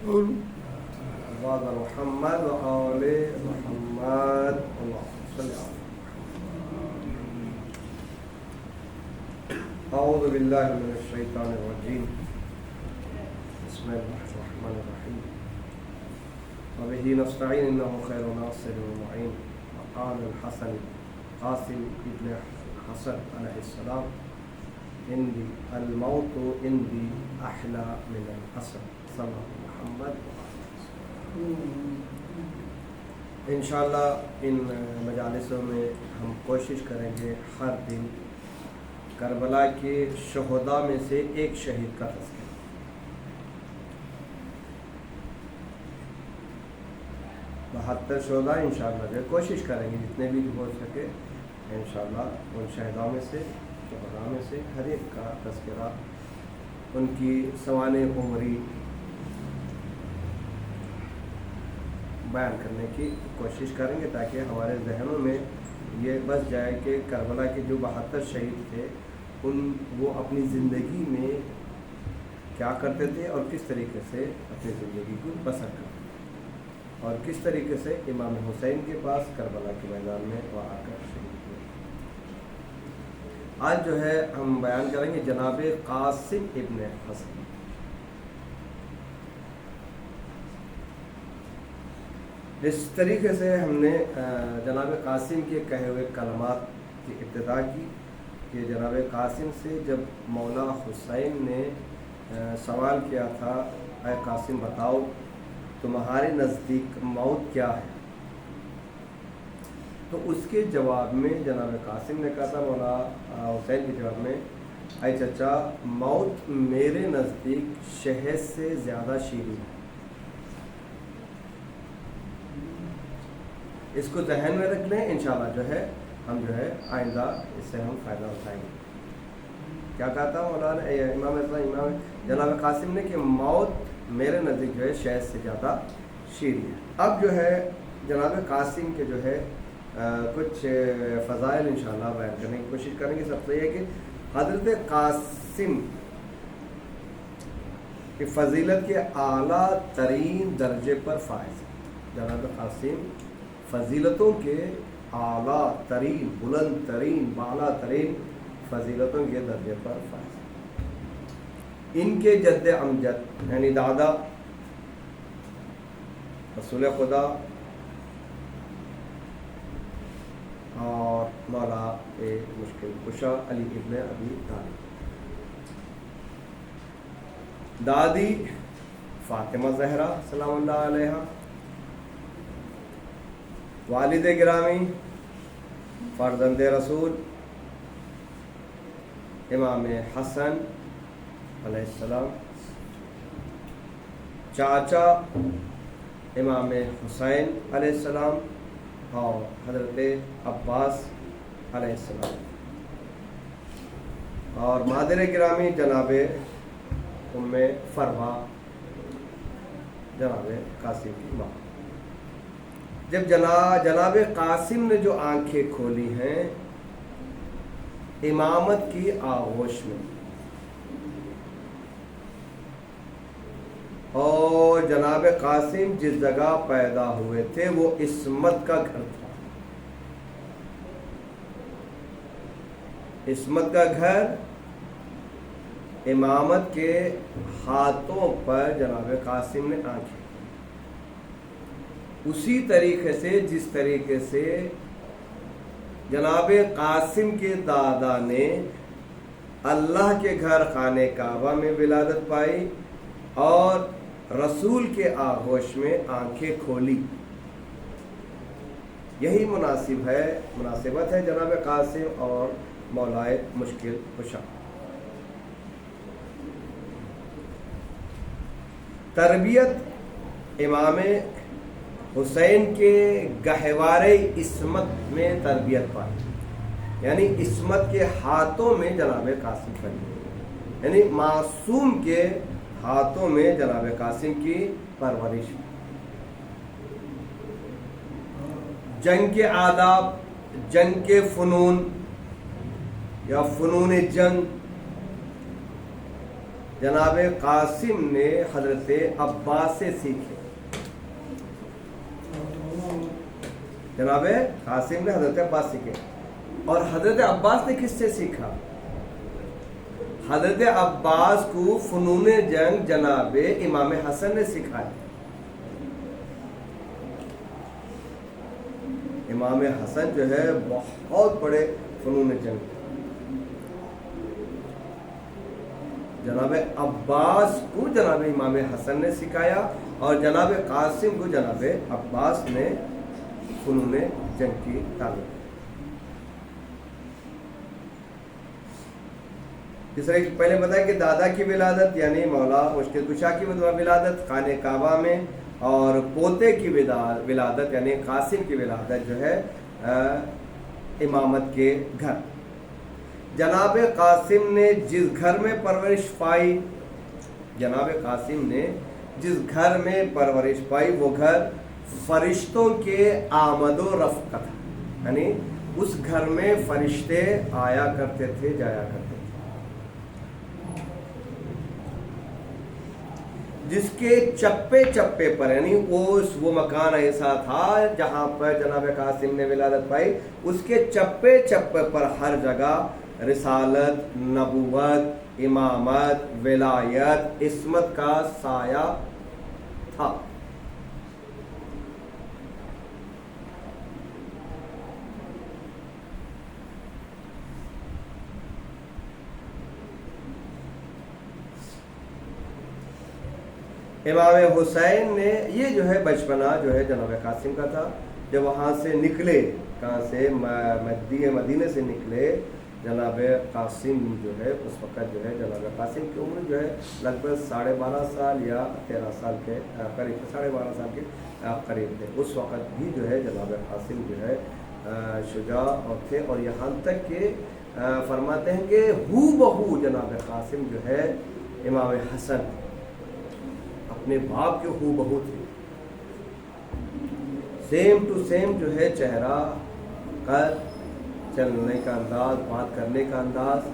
وعلى محمد وآل محمد اللهم صل على أعوذ بالله من الشيطان الرجيم بسم الله الرحمن الرحيم وبه نستعين إنه خير ناصر ومعين. وقال الحسن قاسم ابن حسن عليه السلام عندي الموت عندي أحلى من الحسن صلى الله عليه محمد. انشاءاللہ ان مجالسوں میں ہم کوشش کریں گے ہر دن کربلا کے شہداء میں سے ایک شہید کا تذکرہ. 72 شہداء انشاءاللہ جو کوشش کریں گے جتنے بھی ہو سکے انشاءاللہ ان شہداء میں سے شہداء میں سے ہر ایک کا تذکرہ، ان کی سوانح عمری بیان کرنے کی کوشش کریں گے تاکہ ہمارے ذہنوں میں یہ بس جائے کہ کربلا کے جو 72 شہید تھے وہ اپنی زندگی میں کیا کرتے تھے اور کس طریقے سے اپنی زندگی کو بسر کرتے تھے، اور کس طریقے سے امام حسین کے پاس کربلا کے میدان میں وہ آ کر شہید ہوئے. آج جو ہے ہم بیان کریں گے جناب قاسم ابن حسن. اس طریقے سے ہم نے جناب قاسم کے کہے ہوئے کلمات کی ابتدا کی کہ جناب قاسم سے جب مولا حسین نے سوال کیا تھا اے قاسم بتاؤ تمہارے نزدیک موت کیا ہے، تو اس کے جواب میں جناب قاسم نے کہا تھا مولا حسین کے جواب میں اے چچا موت میرے نزدیک شہد سے زیادہ شیریں ہے. اس کو ذہن میں رکھ لیں، انشاءاللہ جو ہے ہم جو ہے آئندہ اس سے ہم فائدہ اٹھائیں گے. کیا کہتا ہوں مولانا امام جناب قاسم نے کہ موت میرے نزدیک جو ہے شہد سے زیادہ شیریں ہے. اب جو ہے جناب قاسم کے جو ہے کچھ فضائل انشاءاللہ بیان کرنے کی کوشش کریں گے. سب سے یہ کہ حضرت قاسم کی فضیلت کے اعلیٰ ترین درجے پر فائز ہے. جناب قاسم فضیلتوں کے اعلیٰ ترین، بلند ترین، بالا ترین فضیلتوں کے درجے پر فائز. ان کے جد امجد یعنی دادا رسول خدا اور مولا مشکل کشا علی ابن ابی طالب، دادی فاطمہ زہرا سلام اللہ علیہا، والد گرامی فرزند رسول امام حسن علیہ السلام، چاچا امام حسین علیہ السلام اور حضرت عباس علیہ السلام، اور مادر گرامی جناب ام فروا جناب قاسم کی ماں. جب جناب قاسم نے جو آنکھیں کھولی ہیں امامت کی آغوش میں، اور جناب قاسم جس جگہ پیدا ہوئے تھے وہ عصمت کا گھر تھا. عصمت کا گھر امامت کے ہاتھوں پر جناب قاسم نے آنکھیں، اسی طریقے سے جس طریقے سے جناب قاسم کے دادا نے اللہ کے گھر خانہ کعبہ میں ولادت پائی اور رسول کے آغوش میں آنکھیں کھولی. یہی مناسبت ہے جناب قاسم اور مولائے مشکل کشا. تربیت امام حسین کے گہوارے عصمت میں تربیت پائی، یعنی عصمت کے ہاتھوں میں جناب قاسم پڑی، یعنی معصوم کے ہاتھوں میں جناب قاسم کی پرورش. جنگ کے آداب، جنگ کے فنون یا فنون جنگ، جناب قاسم نے حضرت عباس سے سیکھے. جناب قاسم نے حضرت عباس سیکھے. اور حضرت عباس نے کس سے سیکھا؟ حضرت عباس کو فنون جنگ جناب امام حسن نے سکھایا. امام حسن جو ہے بہت بڑے فنون جنگ. جناب عباس کو جناب امام حسن نے سکھایا اور جناب قاسم کو جناب عباس نے فنون جنگ کی تعلیم. جس طرح پہلے بتایا کہ دادا کی ولادت یعنی مولا مشکل کشا کی ولادت خانہ کعبہ میں، اور پوتے کی ولادت یعنی قاسم کی ولادت جو ہے امامت کے گھر. جناب قاسم نے جس گھر میں پرورش پائی، جناب قاسم نے جس گھر میں پرورش پائی وہ گھر فرشتوں کے آمد و رفت کا تھا. یعنی اس گھر میں فرشتے آیا کرتے تھے، جایا کرتے تھے. جس کے چپے چپے پر یعنی وہ مکان ایسا تھا جہاں پر جناب قاسم نے ولادت پائی، اس کے چپے چپے پر ہر جگہ رسالت، نبوت، امامت، ولایت، عصمت کا سایہ تھا. امام حسین نے یہ جو ہے بچپنا جو ہے جناب قاسم کا تھا. جب وہاں سے نکلے، کہاں سے مدینے سے نکلے جناب قاسم جو ہے، اس وقت جو ہے جناب قاسم کی عمر جو ہے لگ بھگ 12.5 سال یا 13 سال کے قریب، 12.5 سال کے قریب تھے. اس وقت بھی جو ہے جناب قاسم جو ہے شجاع اور تھے. اور یہاں تک کہ فرماتے ہیں کہ ہو بہو جناب قاسم جو ہے امام حسن اپنے باپ کے ہو بہو تھے. سیم ٹو سیم جو ہے چہرہ، قد، چلنے کا انداز، بات کرنے کا انداز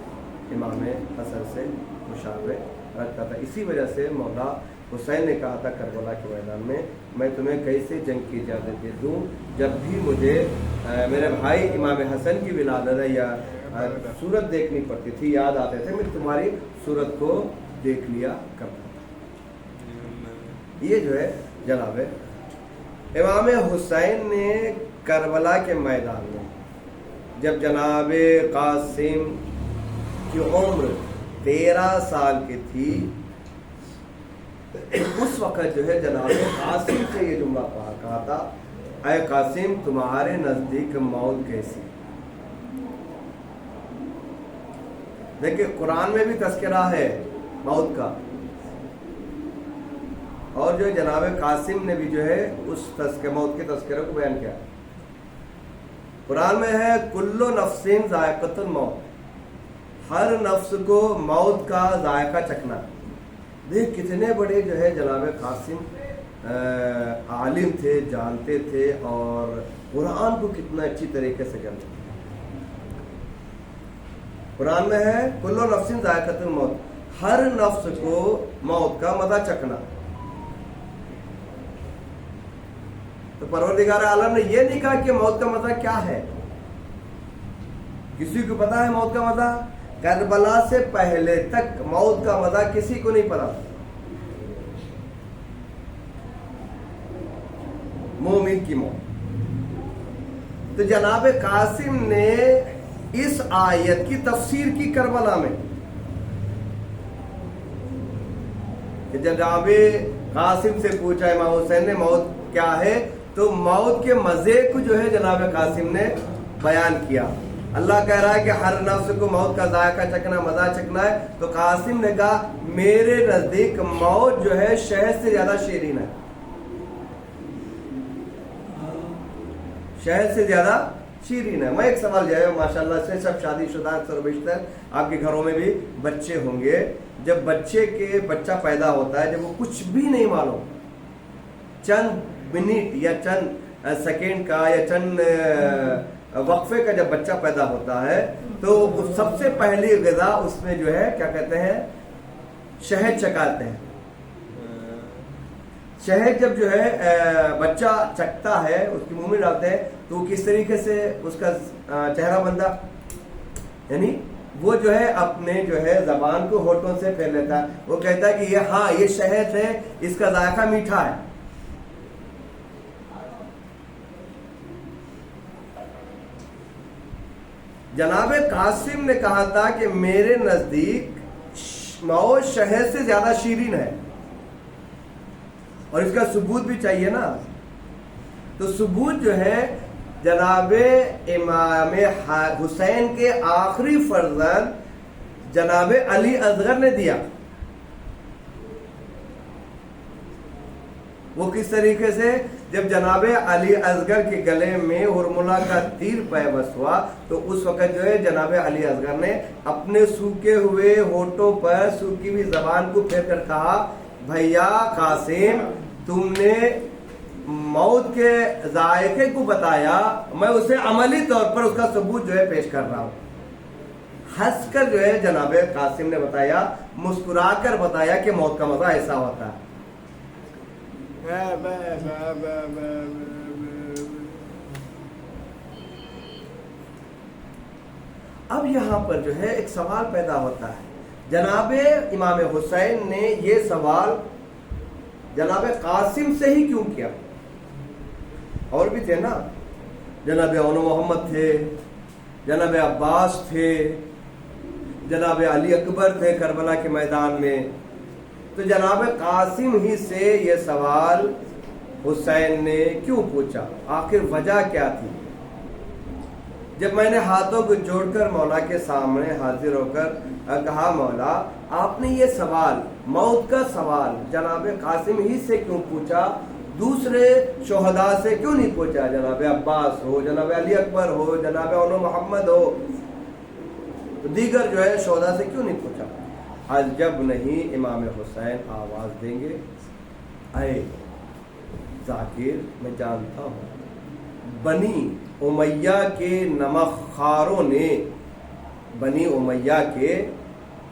امام حسن سے مشابہ رکھتا تھا. اسی وجہ سے مولا حسین نے کہا تھا کربلا کے میدان میں تمہیں کیسے جنگ کی اجازت دے دوں، جب بھی مجھے میرے بھائی امام حسن کی ولادت یا صورت دیکھنی پڑتی تھی، یاد آتے تھے، میں تمہاری صورت کو دیکھ لیا کرتا تھا. یہ جو ہے جناب امام حسین نے کربلا کے میدان میں جب جناب قاسم کی عمر 13 سال کی تھی، اس وقت جو ہے جناب قاسم سے یہ جملہ کہا تھا، اے قاسم تمہارے نزدیک موت کیسی؟ دیکھیں قرآن میں بھی تذکرہ ہے موت کا، اور جو جناب قاسم نے بھی جو ہے اس موت کے تذکرے کو بیان کیا. قرآن میں ہے کل نفس ذائقۃ الموت، ہر نفس کو موت کا ذائقہ چکھنا. دیکھ کتنے بڑے جو ہے جناب قاسم عالم تھے، جانتے تھے، اور قرآن کو کتنا اچھی طریقے سے جانتے تھے. قرآن میں ہے کل نفس ذائقۃ الموت، ہر نفس کو موت کا مزہ چکھنا. تو پروردگار عالم نے یہ نہیں کہا کہ موت کا مزہ کیا ہے. کسی کو پتا ہے موت کا مزہ؟ کربلا سے پہلے تک موت کا مزہ کسی کو نہیں پتا. مومن کی موت. تو جناب قاسم نے اس آیت کی تفسیر کی کربلا میں کہ جناب قاسم سے پوچھا امام حسین نے موت کیا ہے، تو موت کے مزے کو جو ہے جناب قاسم نے بیان کیا. اللہ کہہ رہا ہے کہ ہر نفس کو موت کا ذائقہ چکھنا، مزہ چکھنا ہے. تو قاسم نے کہا میرے نزدیک موت جو ہے شہد سے زیادہ شیرین ہے. شہد سے زیادہ شیرین ہے. میں ایک سوال جو ہے ماشاءاللہ سے سب شادی شدہ اکثر و بیشتر آپ کے گھروں میں بھی بچے ہوں گے. جب بچہ پیدا ہوتا ہے، جب وہ کچھ بھی نہیں معلوم، چند منٹ یا چند سیکنڈ کا یا چند وقفے کا جب بچہ پیدا ہوتا ہے، تو سب سے پہلی غذا اس میں جو ہے کیا کہتے ہیں، شہد چکاتے ہیں. شہد جب جو ہے بچہ چکتا ہے اس کے منہ میں ڈالتے ہیں تو کس طریقے سے اس کا چہرہ بندہ، یعنی وہ جو ہے اپنے جو ہے زبان کو ہونٹوں سے پھیر لیتا ہے. وہ کہتا ہے کہ یہ ہاں یہ شہد ہے، اس کا ذائقہ میٹھا ہے. جناب قاسم نے کہا تھا کہ میرے نزدیک موت شہد سے زیادہ شیرین ہے، اور اس کا ثبوت بھی چاہیے نا. تو ثبوت جو ہے جناب امام حسین کے آخری فرزند جناب علی اصغر نے دیا. وہ کس طریقے سے؟ جب جناب علی اصغر کے گلے میں ہرملہ کا تیر پیوست ہوا تو اس وقت جو ہے جناب علی اصغر نے اپنے سوکھے ہوئے ہونٹوں پر سوکھی ہوئی زبان کو پھیر کر کہا بھیا قاسم تم نے موت کے ذائقے کو بتایا، میں اسے عملی طور پر اس کا ثبوت جو ہے پیش کر رہا ہوں. ہنس کر جو ہے جناب قاسم نے بتایا، مسکرا کر بتایا کہ موت کا مزہ ایسا ہوتا ہے. اب یہاں پر جو ہے ایک سوال پیدا ہوتا ہے. جناب امام حسین نے یہ سوال جناب قاسم سے ہی کیوں کیا؟ اور بھی تھے نا، جناب اون محمد تھے، جناب عباس تھے، جناب علی اکبر تھے کربلا کے میدان میں. تو جناب قاسم ہی سے یہ سوال حسین نے کیوں پوچھا؟ آخر وجہ کیا تھی؟ جب میں نے ہاتھوں کو جوڑ کر مولا کے سامنے حاضر ہو کر کہا مولا آپ نے یہ سوال، موت کا سوال جناب قاسم ہی سے کیوں پوچھا، دوسرے شہداء سے کیوں نہیں پوچھا؟ جناب عباس ہو، جناب علی اکبر ہو، جناب اون محمد ہو، دیگر جو ہے شہداء سے کیوں نہیں پوچھا؟ آج جب نہیں امام حسین آواز دیں گے اے ذاکر میں جانتا ہوں بنی امیہ کے نمکخواروں نے، بنی امیہ کے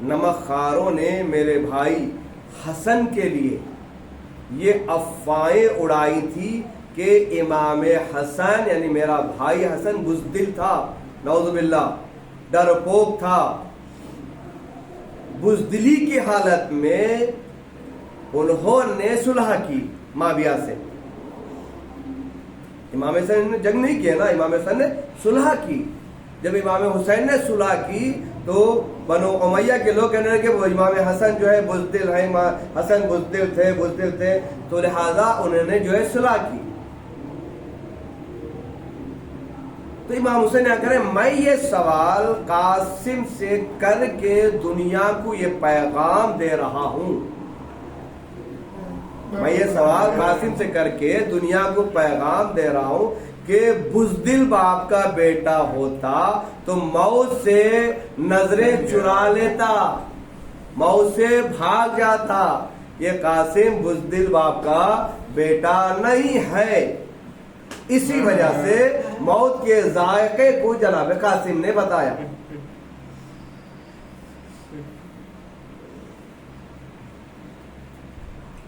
نمکخواروں نے میرے بھائی حسن کے لیے یہ افواہیں اڑائی تھی کہ امام حسن یعنی میرا بھائی حسن بزدل تھا، نعوذ باللہ ڈرپوک تھا. بزدلی کی حالت میں انہوں نے صلح کی معاویہ سے. امام حسین نے جنگ نہیں کیا نا، امام حسین نے صلح کی. جب امام حسین نے صلح کی تو بنو امیہ کے لوگ کہنے لگے کہ وہ امام حسن جو ہے بزدل ہے، حسن بزدل تھے، تو لہذا انہوں نے جو ہے صلح کی. تو امام حسین نے کہا میں یہ سوال قاسم سے کر کے دنیا کو یہ پیغام دے رہا ہوں، میں یہ سوال قاسم سے کر کے دنیا کو پیغام دے رہا ہوں کہ بزدل باپ کا بیٹا ہوتا تو موت سے نظریں چرا لیتا، موت سے بھاگ جاتا. یہ قاسم بزدل باپ کا بیٹا نہیں ہے. اسی وجہ سے موت کے ذائقے کو جناب قاسم نے بتایا.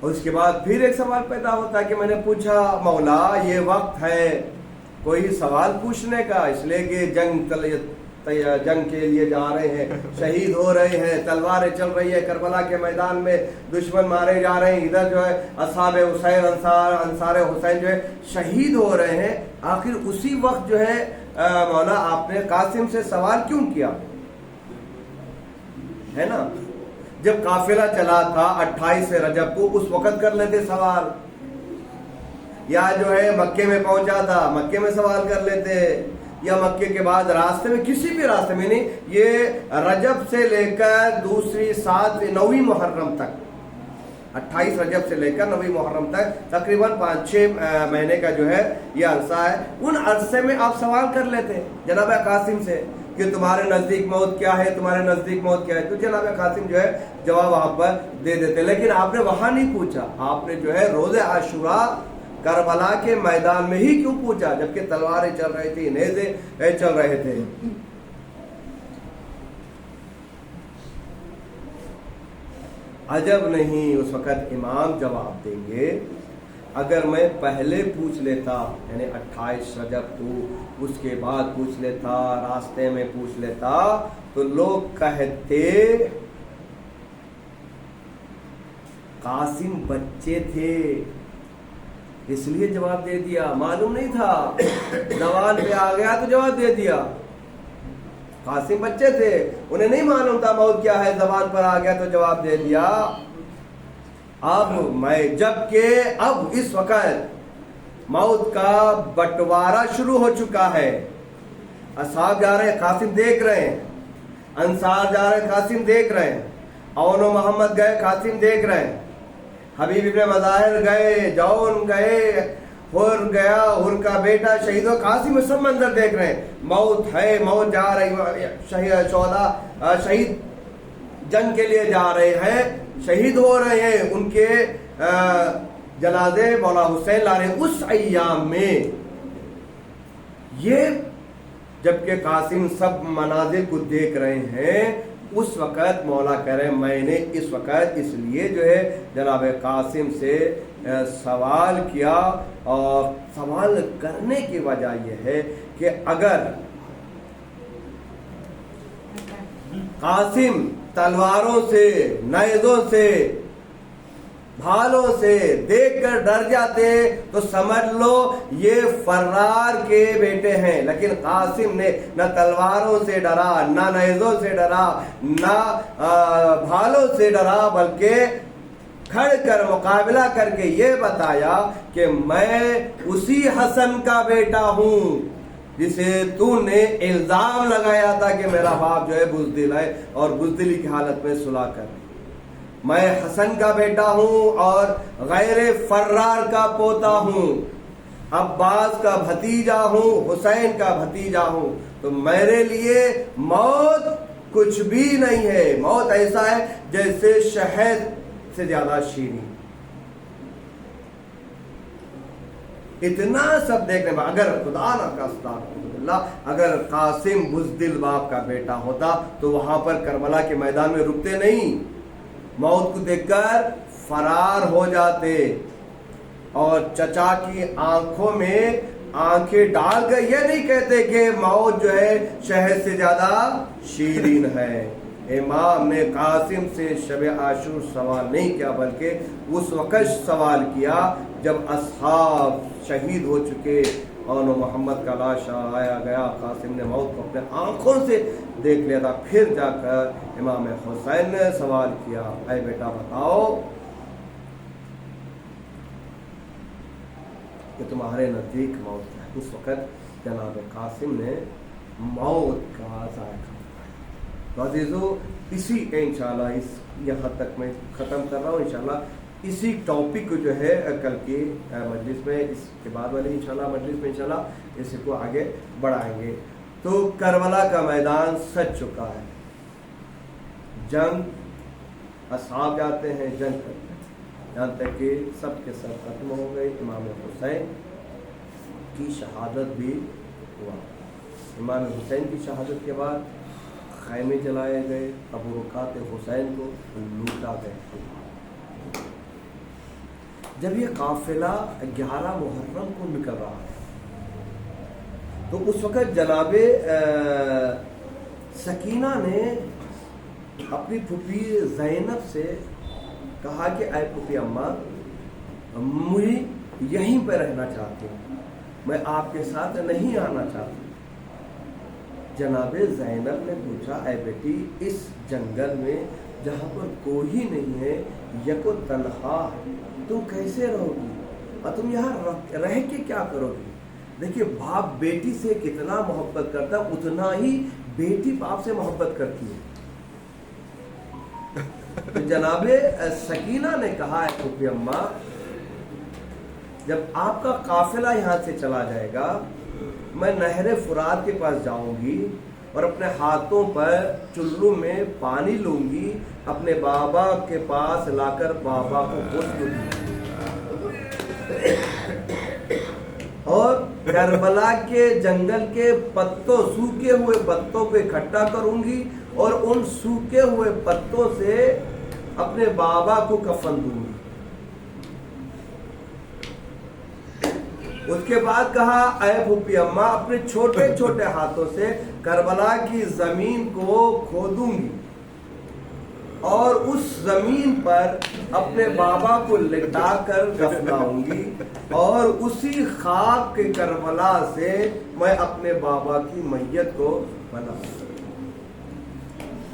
اور اس کے بعد پھر ایک سوال پیدا ہوتا ہے کہ میں نے پوچھا مولا یہ وقت ہے کوئی سوال پوچھنے کا، اس لیے کہ جنگ کے لیے جا رہے ہیں، شہید ہو رہے ہیں، تلواریں چل رہی ہے کربلا کے میدان میں، دشمن مارے جا رہے ہیں، ادھر جو ہے اصحاب حسین انصار حسین جو ہے شہید ہو رہے ہیں. آخر اسی وقت جو ہے مولا آپ نے قاسم سے سوال کیوں کیا ہے نا؟ جب قافلہ چلا تھا 28 رجب کو اس وقت کر لیتے سوال، یا جو ہے مکے میں پہنچا تھا مکے میں سوال کر لیتے، یا مکے کے بعد راستے میں کسی بھی راستے میں نہیں. یہ رجب سے لے کر دوسری 9ویں محرم تک، 28 رجب سے لے کر 9ویں محرم تک تقریباً 5-6 مہینے کا جو ہے یہ عرصہ ہے. ان عرصے میں آپ سوال کر لیتے جناب قاسم سے کہ تمہارے نزدیک موت کیا ہے، تمہارے نزدیک موت کیا ہے، تو جناب قاسم جو ہے جواب وہاں پر دے دیتے. لیکن آپ نے وہاں نہیں پوچھا، آپ نے جو ہے روز عاشوراء کربلا کے میدان میں ہی کیوں پوچھا جبکہ تلواریں چل رہی تھی، نیزے چل رہے تھے. عجب نہیں اس وقت امام جواب دیں گے اگر میں پہلے پوچھ لیتا، یعنی 28 رجب کو اس کے بعد پوچھ لیتا، راستے میں پوچھ لیتا، تو لوگ کہتے قاسم بچے تھے اس لیے جواب دے دیا، معلوم نہیں تھا، زبان پہ آ گیا تو جواب دے دیا۔ قاسم بچے تھے، انہیں نہیں معلوم تھا موت کیا ہے، زبان پر آ گیا تو جواب دے دیا۔ اب میں جبکہ اب اس وقت موت کا بٹوارا شروع ہو چکا ہے، اصحاب جا رہے ہیں قاسم دیکھ رہے ہیں، انصار جا رہے ہیں قاسم دیکھ رہے ہیں، اون و محمد گئے قاسم دیکھ رہے ہیں، حبیب ابن مظاہر گئے، جون گئے، ہر گیا، ہر کا بیٹا شہید ہو، قاسم میں سب منظر دیکھ رہے ہیں، موت ہے، موت جا رہی، شہید جنگ کے لیے جا رہے ہیں، شہید ہو رہے ہیں، ان کے جنازے مولا حسین لا رہے ہیں۔ اس ایام میں یہ جبکہ قاسم سب مناظر کو دیکھ رہے ہیں، اس وقت مولا کہہ رہے ہیں میں نے اس وقت اس لیے جو ہے جناب قاسم سے سوال کیا، اور سوال کرنے کی وجہ یہ ہے کہ اگر قاسم تلواروں سے، نیزوں سے، بھالوں سے دیکھ کر ڈر جاتے تو سمجھ لو یہ فرار کے بیٹے ہیں، لیکن قاسم نے نہ تلواروں سے ڈرا، نہ نیزوں سے ڈرا، نہ بھالوں سے ڈرا، بلکہ کھڑ کر مقابلہ کر کے یہ بتایا کہ میں اسی حسن کا بیٹا ہوں جسے تو نے الزام لگایا تھا کہ میرا باپ جو ہے بزدل ہے اور بزدلی کی حالت میں صلح کر، میں حسن کا بیٹا ہوں اور غیر فرار کا پوتا ہوں، عباس کا بھتیجا ہوں، حسین کا بھتیجا ہوں، تو میرے لیے موت کچھ بھی نہیں ہے، موت ایسا ہے جیسے شہد سے زیادہ شیریں۔ اتنا سب دیکھنے میں اگر خدا نہ خواستہ اگر قاسم بزدل باپ کا بیٹا ہوتا تو وہاں پر کربلا کے میدان میں رکتے نہیں، موت کو دیکھ کر فرار ہو جاتے، اور چچا کی آنکھوں میں آنکھیں ڈال کر یہ نہیں کہتے کہ موت جو ہے شہد سے زیادہ شیرین ہے۔ امام نے قاسم سے شب عاشور سوال نہیں کیا، بلکہ اس وقت سوال کیا جب اصحاب شہید ہو چکے اور محمد کا لاش آیا گیا، قاسم نے موت کو اپنے آنکھوں سے دیکھ لیا تھا، پھر جا کر امام حسین نے سوال کیا، اے بیٹا بتاؤ کہ تمہارے نزدیک موت کیا ہے؟ اس وقت جناب قاسم نے موت کا ذائقہ بتایا۔ تو عزیزو اسی انشاءاللہ یہاں تک میں ختم کر رہا ہوں، انشاءاللہ اسی ٹاپک کو جو ہے کل کی مجلس میں، اس کے بعد والی انشاءاللہ مجلس میں انشاءاللہ اس کو آگے بڑھائیں گے۔ تو کربلا کا میدان سج چکا ہے، جنگ اصحاب جاتے ہیں، جنگ کرتے ہیں، یہاں تک کہ سب کے سب ختم ہو گئی، امام حسین کی شہادت بھی ہوا۔ امام حسین کی شہادت کے بعد خیمے جلائے گئے، ابو رکعت حسین کو لوٹا گیا۔ جب یہ قافلہ 11 محرم کو نکل رہا ہے تو اس وقت جناب سکینہ نے اپنی پھوپھی زینب سے کہا کہ اے پھوپھی اماں، مجھے یہیں پہ رہنا چاہتی ہوں، میں آپ کے ساتھ نہیں آنا چاہتی۔ جناب زینب نے پوچھا اے بیٹی، اس جنگل میں جہاں پر کوئی نہیں ہے، یک و تنہا، تم کیسے رہو گی اور تم یہاں رہ کے کیا کرو گی؟ دیکھیے باپ بیٹی سے کتنا محبت کرتا ہے، اتنا ہی بیٹی باپ سے محبت کرتی ہے۔ تو جناب سکینہ نے کہا ہے پھوپھی اماں، جب آپ کا قافلہ یہاں سے چلا جائے گا، میں نہر فرات کے پاس جاؤں گی اور اپنے ہاتھوں پر چلو میں پانی لوں گی، اپنے بابا کے پاس لا کر بابا کو غسل دوں گی، اور کربلا کے جنگل کے پتوں، سوکھے ہوئے پتوں کو اکٹھا کروں گی اور ان سوکھے ہوئے پتوں سے اپنے بابا کو کفن دوں گی۔ اس کے بعد کہا اے پھوپھی اماں اپنے چھوٹے چھوٹے ہاتھوں سے کربلا کی زمین کو کھودوں گی اور اس زمین پر اپنے بابا کو لٹا کر دفناؤں گی اور اسی خاک کے کربلا سے میں اپنے بابا کی میت کو بناؤں گا۔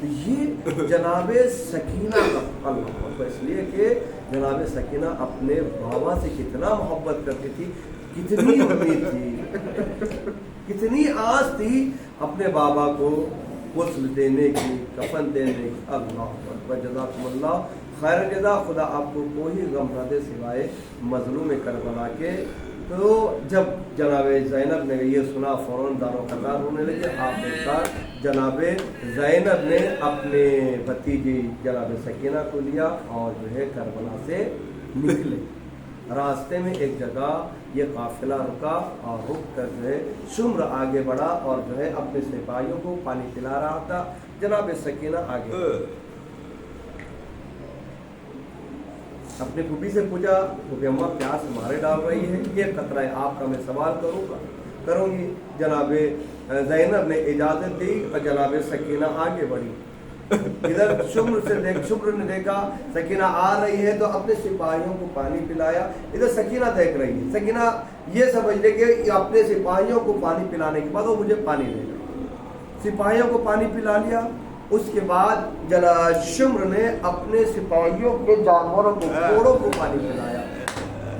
یہ جناب سکینہ کا اللہ، اس لیے کہ جناب سکینہ اپنے بابا سے کتنا محبت کرتی تھی، کتنی امید تھی، کتنی آس تھی اپنے بابا کو غسل دینے کی، کفن دینے کی۔ اللہ اکبر، جزاکم اللہ خیر جزا، خدا آپ کو کوئی غم نہ دے سوائے مظلوم کربلا کے۔ تو جب جناب زینب نے یہ سنا فوراً دار و قطار ہونے لگے۔ آپ نے کہا جناب زینب نے اپنے بھتیجی جناب سکینہ کو لیا اور جو ہے کربلا سے نکلے۔ راستے میں ایک جگہ یہ قافلہ رکا اور رک کر جو ہے شمر آگے بڑھا اور جو ہے اپنے سپاہیوں کو پانی پلا رہا تھا۔ جناب سکینہ آگے اپنے پھوپھی سے پوچھا، پھوپھی اماں پیاس مارے ڈال رہی ہے، یہ قطرہ آپ کا میں سوال کروں گی۔ جناب زینب نے اجازت دی اور جناب سکینہ آگے بڑھی۔ ادھر شمر نے دیکھا سکینہ آ رہی ہے تو اپنے سپاہیوں کو پانی پلایا۔ ادھر سکینہ دیکھ رہی ہے، سکینہ یہ سمجھ لے کہ اپنے سپاہیوں کو پانی پلانے کے بعد وہ مجھے پانی دے گا۔ سپاہیوں کو پانی پلا لیا۔ اس کے بعد شمر نے اپنے سپاہیوں کے جانوروں کو، گھوڑوں کو پانی پلایا۔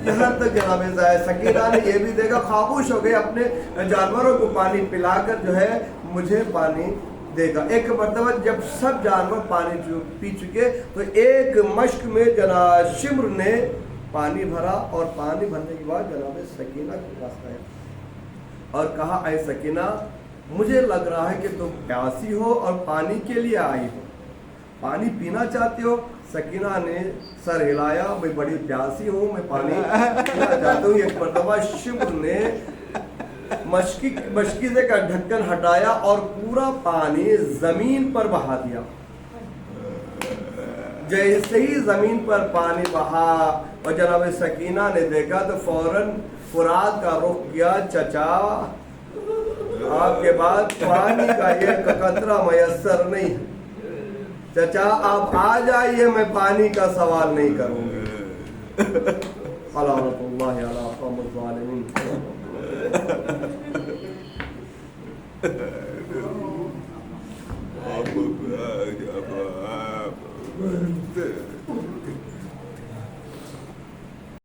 یہاں تک جناب سکینہ نے یہ بھی دیکھا، خاموش ہو گئے، اپنے جانوروں کو پانی پلا کر جو ہے مجھے پانی دے گا۔ ایک مرتبہ جب سب جانور پانی پی چکے تو ایک مشک میں جناب شمر نے پانی بھرا اور پانی بھرنے کے بعد جناب سکینہ کے پاس آیا اور کہا اے سکینہ مجھے لگ رہا ہے کہ تم پیاسی ہو اور پانی کے لیے آئی ہو، پانی پینا چاہتے ہو؟ سکینہ نے سر ہلایا، میں بڑی پیاسی ہوں، میں پانی پینا چاہتا ہوں۔ ایک مرتبہ شمر نے مشکیزے کا ڈھکن ہٹایا اور پورا پانی زمین پر بہا دیا۔ جیسے ہی زمین پر پانی بہا اور جناب سکینہ نے دیکھا تو فوراً فرات کا رخ کیا، چچا آپ کے بعد پانی کا ایک قطرہ میسر نہیں ہے، چچا آپ آ جائیے، میں پانی کا سوال نہیں کروں گی۔ لعنۃ اللہ علی القوم الظالمین۔